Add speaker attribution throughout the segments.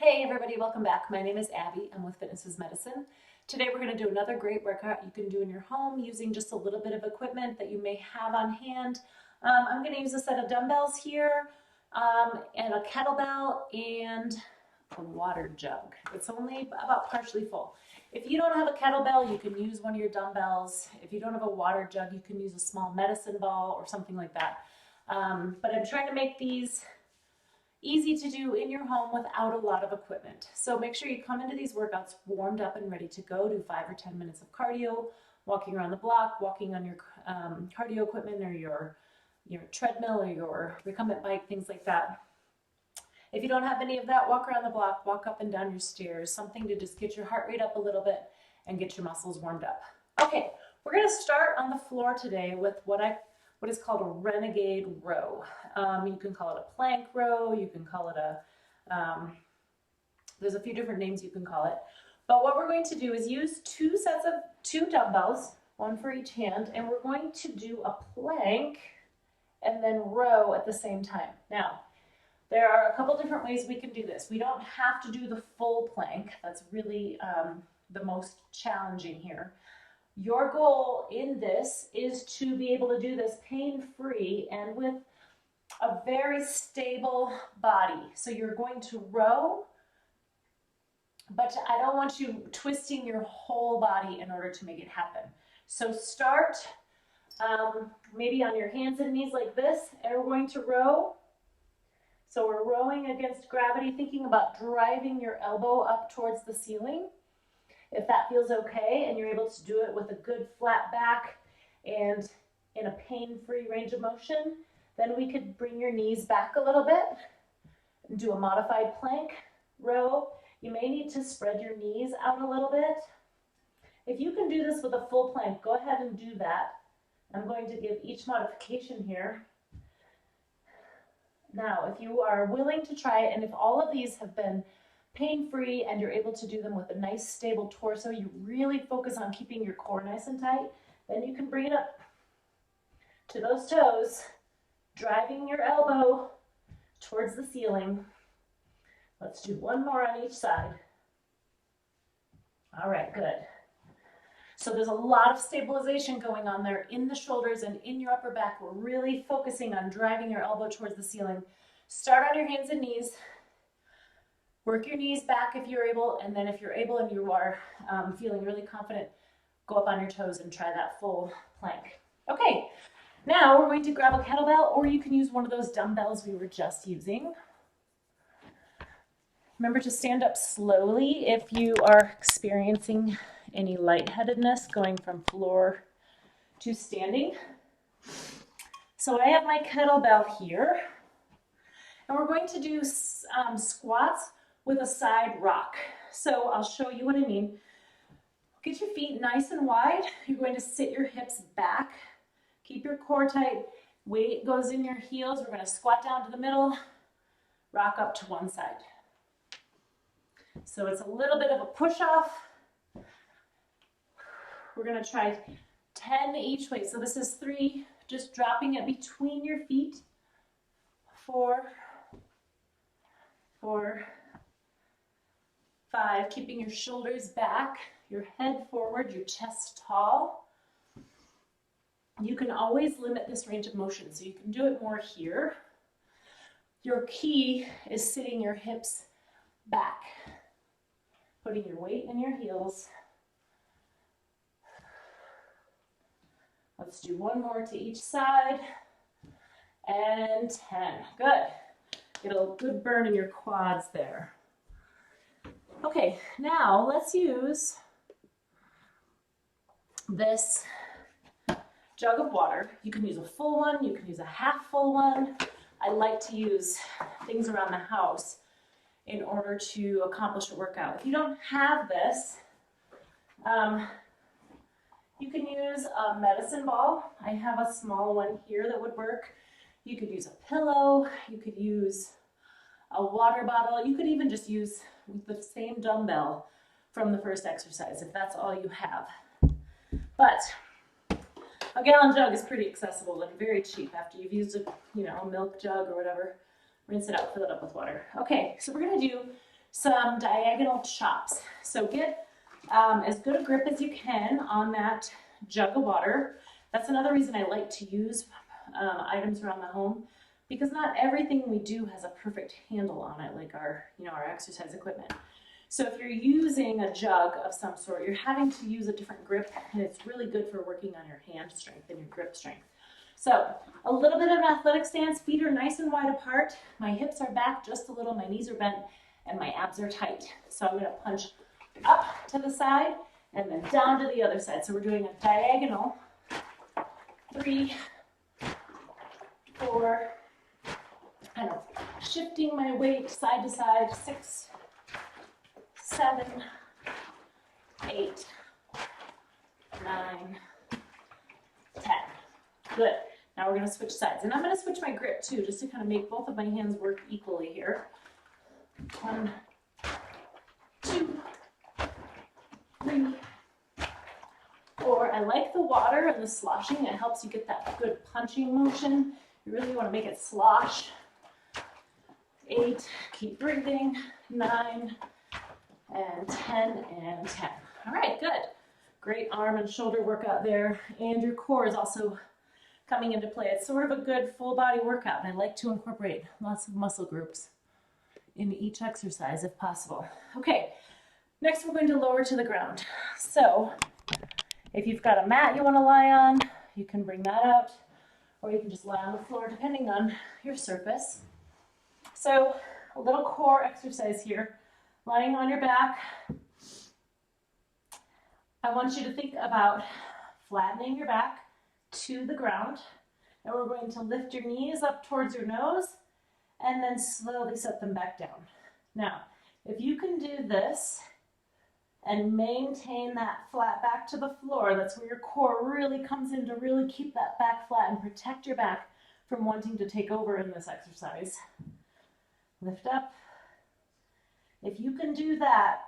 Speaker 1: Hey everybody, welcome back. My name is Abby. I'm with Fitness is Medicine. Today we're going to do another great workout you can do in your home using just a little bit of equipment that you may have on hand. I'm going to use a set of dumbbells here and a kettlebell and a water jug. It's only about partially full. If you don't have a kettlebell, you can use one of your dumbbells. If you don't have a water jug, you can use a small medicine ball or something like that. But I'm trying to make these easy to do in your home without a lot of equipment. So make sure you come into these workouts warmed up and ready to go. Do 5 or 10 minutes of cardio, walking around the block, walking on your cardio equipment or your treadmill or your recumbent bike, things like that. If you don't have any of that, walk around the block, walk up and down your stairs, something to just get your heart rate up a little bit and get your muscles warmed up. Okay, we're going to start on the floor today with what is called a renegade row. You can call it a plank row, you can call it there's a few different names you can call it. But what we're going to do is use two dumbbells, one for each hand, and we're going to do a plank and then row at the same time. Now, there are a couple different ways we can do this. We don't have to do the full plank. That's really the most challenging here. Your goal in this is to be able to do this pain-free and with a very stable body. So you're going to row, but I don't want you twisting your whole body in order to make it happen. So start maybe on your hands and knees like this, and we're going to row. So we're rowing against gravity, thinking about driving your elbow up towards the ceiling. If that feels okay and you're able to do it with a good flat back and in a pain-free range of motion, then we could bring your knees back a little bit and do a modified plank row. You may need to spread your knees out a little bit. If you can do this with a full plank, go ahead and do that. I'm going to give each modification here. Now, if you are willing to try it, and if all of these have been pain-free and you're able to do them with a nice stable torso, you really focus on keeping your core nice and tight, then you can bring it up to those toes, driving your elbow towards the ceiling. Let's do one more on each side. All right, good. So there's a lot of stabilization going on there in the shoulders and in your upper back. We're really focusing on driving your elbow towards the ceiling. Start on your hands and knees. Work your knees back if you're able, and then if you're able and you are feeling really confident, go up on your toes and try that full plank. Okay, now we're going to grab a kettlebell, or you can use one of those dumbbells we were just using. Remember to stand up slowly if you are experiencing any lightheadedness going from floor to standing. So I have my kettlebell here, and we're going to do squats with a side rock. So I'll show you what I mean. Get your feet nice and wide. You're going to sit your hips back. Keep your core tight. Weight goes in your heels. We're going to squat down to the middle, rock up to one side. So it's a little bit of a push off. We're going to try 10 each way. So this is 3, just dropping it between your feet. 4, 5, keeping your shoulders back, your head forward, your chest tall. You can always limit this range of motion, so you can do it more here. Your key is sitting your hips back, putting your weight in your heels. Let's do one more to each side, and 10. Good. Get a good burn in your quads there. Okay, now let's use this jug of water. You can use a full one, you can use a half full one. I like to use things around the house in order to accomplish a workout. If you don't have this, you can use a medicine ball. I have a small one here that would work. You could use a pillow, you could use a water bottle. You could even just use the same dumbbell from the first exercise if that's all you have. But a gallon jug is pretty accessible and very cheap. After you've used a milk jug or whatever, rinse it out, fill it up with water. Okay, so we're gonna do some diagonal chops. So get as good a grip as you can on that jug of water. That's another reason I like to use items around the home, because not everything we do has a perfect handle on it, like our, our exercise equipment. So if you're using a jug of some sort, you're having to use a different grip, and it's really good for working on your hand strength and your grip strength. So a little bit of an athletic stance, feet are nice and wide apart, my hips are back just a little, my knees are bent, and my abs are tight. So I'm gonna punch up to the side and then down to the other side. So we're doing a diagonal, 3, 4, kind of shifting my weight side to side, 6, 7, 8, 9, 10. Good. Now we're going to switch sides. And I'm going to switch my grip too, just to kind of make both of my hands work equally here. 1, 2, 3, 4. I like the water and the sloshing. It helps you get that good punching motion. You really want to make it slosh. 8, keep breathing. 9, and 10, and 10. All right, good. Great arm and shoulder workout there. And your core is also coming into play. It's sort of a good full body workout, and I like to incorporate lots of muscle groups in each exercise if possible. Okay, next we're going to lower to the ground. So if you've got a mat you want to lie on, you can bring that out, or you can just lie on the floor depending on your surface. So a little core exercise here. Lying on your back, I want you to think about flattening your back to the ground, and we're going to lift your knees up towards your nose and then slowly set them back down. Now, if you can do this and maintain that flat back to the floor, that's where your core really comes in to really keep that back flat and protect your back from wanting to take over in this exercise. Lift up. If you can do that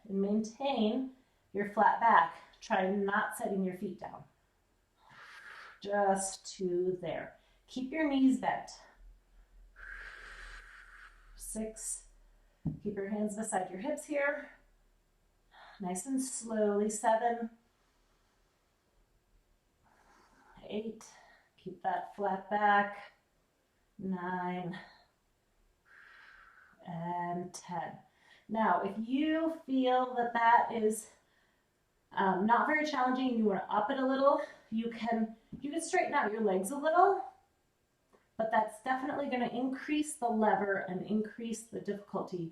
Speaker 1: and maintain your flat back, try not setting your feet down. Just to there. Keep your knees bent. 6. Keep your hands beside your hips here. Nice and slowly. 7. 8. Keep that flat back. 9. And 10. Now, if you feel that that is not very challenging and you want to up it a little, you can straighten out your legs a little, but that's definitely going to increase the lever and increase the difficulty,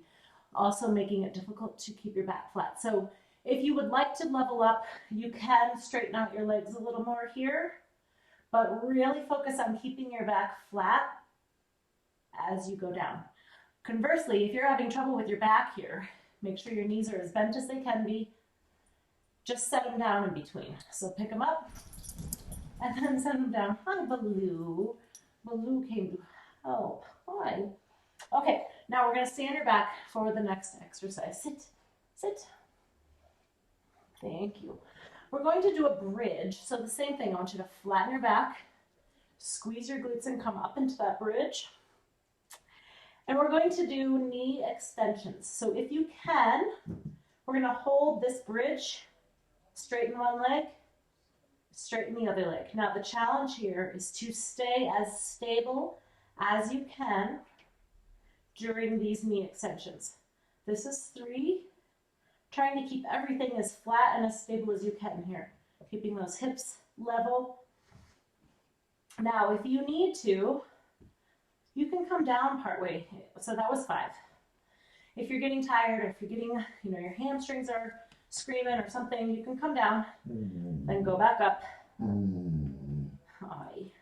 Speaker 1: also making it difficult to keep your back flat. So if you would like to level up, you can straighten out your legs a little more here, but really focus on keeping your back flat as you go down. Conversely, if you're having trouble with your back here, make sure your knees are as bent as they can be. Just set them down in between. So pick them up and then set them down. Hi, Baloo. Baloo came to help. Hi. Okay, now we're going to stay on your back for the next exercise. Sit, sit. Thank you. We're going to do a bridge. So the same thing, I want you to flatten your back, squeeze your glutes and come up into that bridge. And we're going to do knee extensions. So if you can, we're going to hold this bridge, straighten one leg, straighten the other leg. Now the challenge here is to stay as stable as you can during these knee extensions. This is 3. Trying to keep everything as flat and as stable as you can here. Keeping those hips level. Now if you need to, you can come down partway. So that was 5. If you're getting tired, or if you're getting, your hamstrings are screaming or something, you can come down, then go back up. Hi.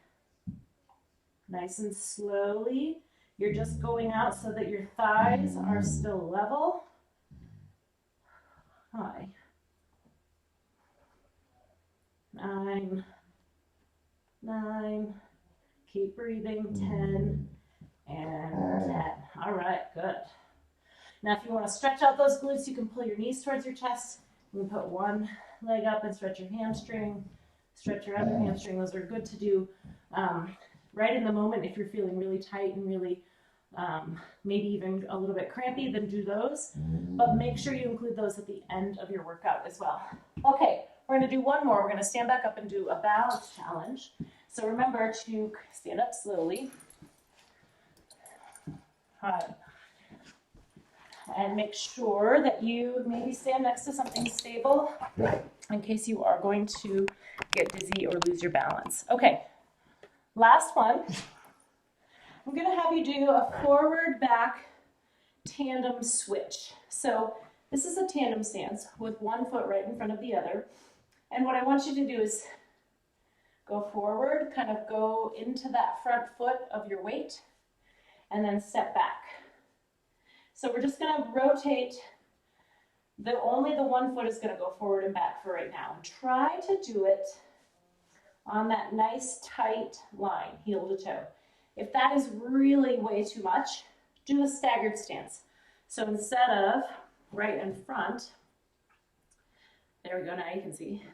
Speaker 1: Nice and slowly. You're just going out so that your thighs are still level. Hi. 9. 9. Keep breathing. 10. And 10. All right, good. Now, if you want to stretch out those glutes, you can pull your knees towards your chest. You can put one leg up and stretch your hamstring, stretch your other hamstring. Those are good to do right in the moment if you're feeling really tight and really maybe even a little bit crampy, then do those. But make sure you include those at the end of your workout as well. Okay, we're gonna do one more. We're gonna stand back up and do a balance challenge. So remember to stand up slowly. And make sure that you maybe stand next to something stable in case you are going to get dizzy or lose your balance. Okay, last one. I'm gonna have you do a forward back tandem switch. So this is a tandem stance with one foot right in front of the other. And what I want you to do is go forward, kind of go into that front foot of your weight, and then step back. So we're just gonna rotate, only the one foot is gonna go forward and back for right now. Try to do it on that nice tight line, heel to toe. If that is really way too much, do a staggered stance. So instead of right in front, there we go, now you can see,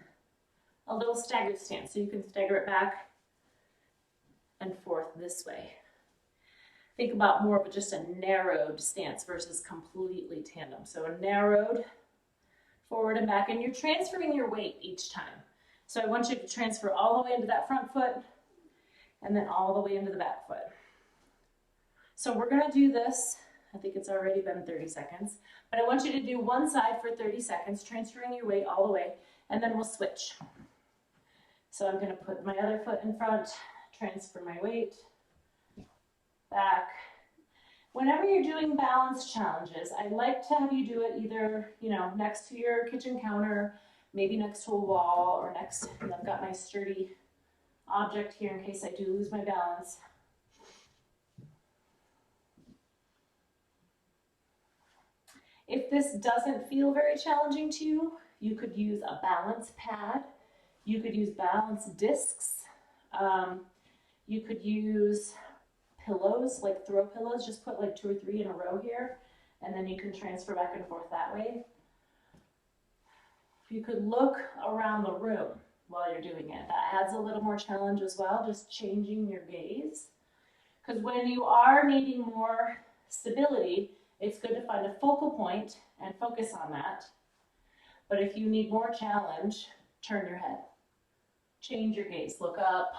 Speaker 1: a little staggered stance. So you can stagger it back and forth this way. Think about more of just a narrowed stance versus completely tandem. So a narrowed forward and back, and you're transferring your weight each time. So I want you to transfer all the way into that front foot and then all the way into the back foot. So we're gonna do this, I think it's already been 30 seconds, but I want you to do one side for 30 seconds, transferring your weight all the way, and then we'll switch. So I'm gonna put my other foot in front, transfer my weight, back. Whenever you're doing balance challenges, I like to have you do it either, next to your kitchen counter, maybe next to a wall, or next, I've got my sturdy object here in case I do lose my balance. If this doesn't feel very challenging to you, you could use a balance pad. You could use balance discs. You could use pillows, like throw pillows, just put like 2 or 3 in a row here, and then you can transfer back and forth that way. You could look around the room while you're doing it. That adds a little more challenge as well, just changing your gaze. Because when you are needing more stability, it's good to find a focal point and focus on that. But if you need more challenge, turn your head. Change your gaze, look up,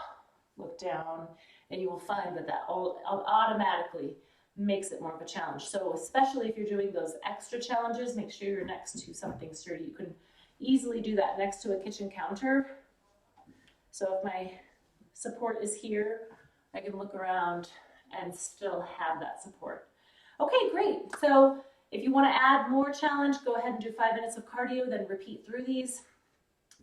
Speaker 1: look down, and you will find that that automatically makes it more of a challenge. So especially if you're doing those extra challenges, make sure you're next to something sturdy. You can easily do that next to a kitchen counter. So if my support is here, I can look around and still have that support. Okay, great. So if you want to add more challenge, go ahead and do 5 minutes of cardio, then repeat through these.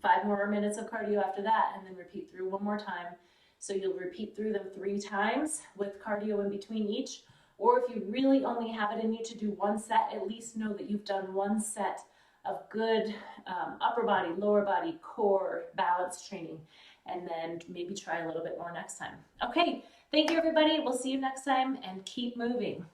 Speaker 1: 5 more minutes of cardio after that, and then repeat through one more time. So you'll repeat through them 3 times with cardio in between each. Or if you really only have it in you to do one set, at least know that you've done one set of good upper body, lower body, core, balance training, and then maybe try a little bit more next time. Okay, thank you everybody. We'll see you next time, and keep moving.